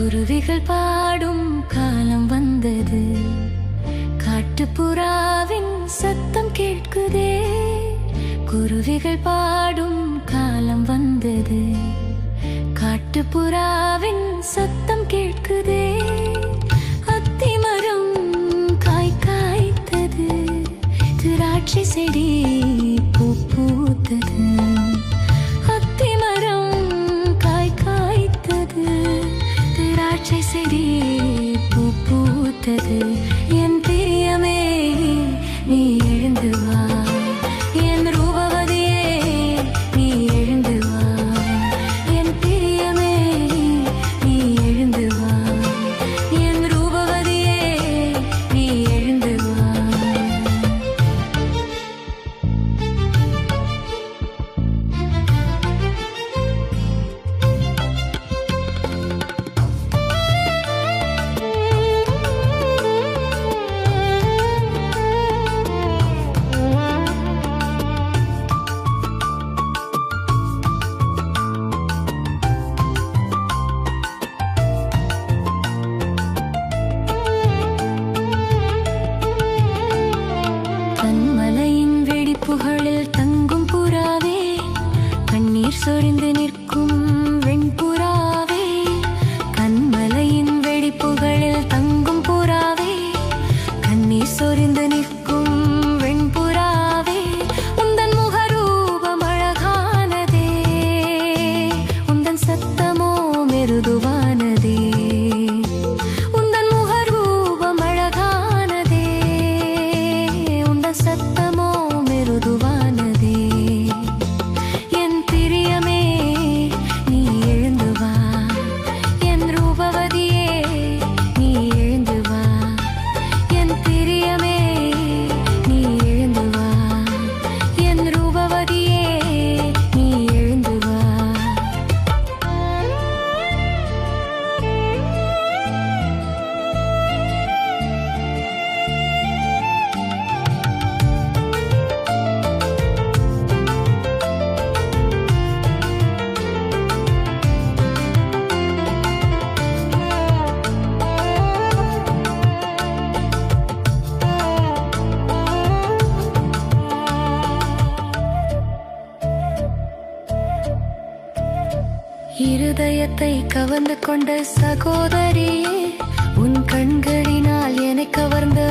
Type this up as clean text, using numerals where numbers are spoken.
குருவிகள் பாடும் காலம் வந்தது, காட்டுப்புறாவின் சத்தம் கேட்குதே. குருவிகள் பாடும் காலம் வந்தது, காட்டுப்புறாவின் சத்தம் கேட்குதே. அத்திமரம் காய் காய்த்தது, திராட்சை செடி பூ பூத்தது. அத்திமரம் காய் காய்த்தது, திராட்சை செடி பூ பூத்தது. என் பிரியமே நீ எழுந்து வா, என் ரூபவதியே நீ எழுந்து வா. என் பிரியமே நீ எழுந்து வா, என் ரூபவதியே நீ எழுந்து வா. புகழில் தங்கும் புறாவே, கண்ணீர் சொரிந்து நிற்கும் வெண்புறாவே. கண்மலையின் வெடிப்புகளில் தங்கும் புறாவே, கண்ணீர் சொரிந்து நிற்கும் வெண்புறாவே. உந்தன் முகரூபம் அழகானதே, உந்தன் சத்தமோ மெருதுவானதே. உந்தன் முகரூபம் அழகானதே, உந்தன் சத்தமோ மெருதுவானதே. என் பிரியமே நீ எழுந்து வா, என் ரூபவதியே நீ எழுந்து வா. என் பிரியமே நீ எழுந்து வா, என் ரூபவதியே நீ எழுந்து வா. இருதயத்தை கவர்ந்து கொண்ட சகோதரியே, உன் கண்களினால் என்னை கவர்ந்த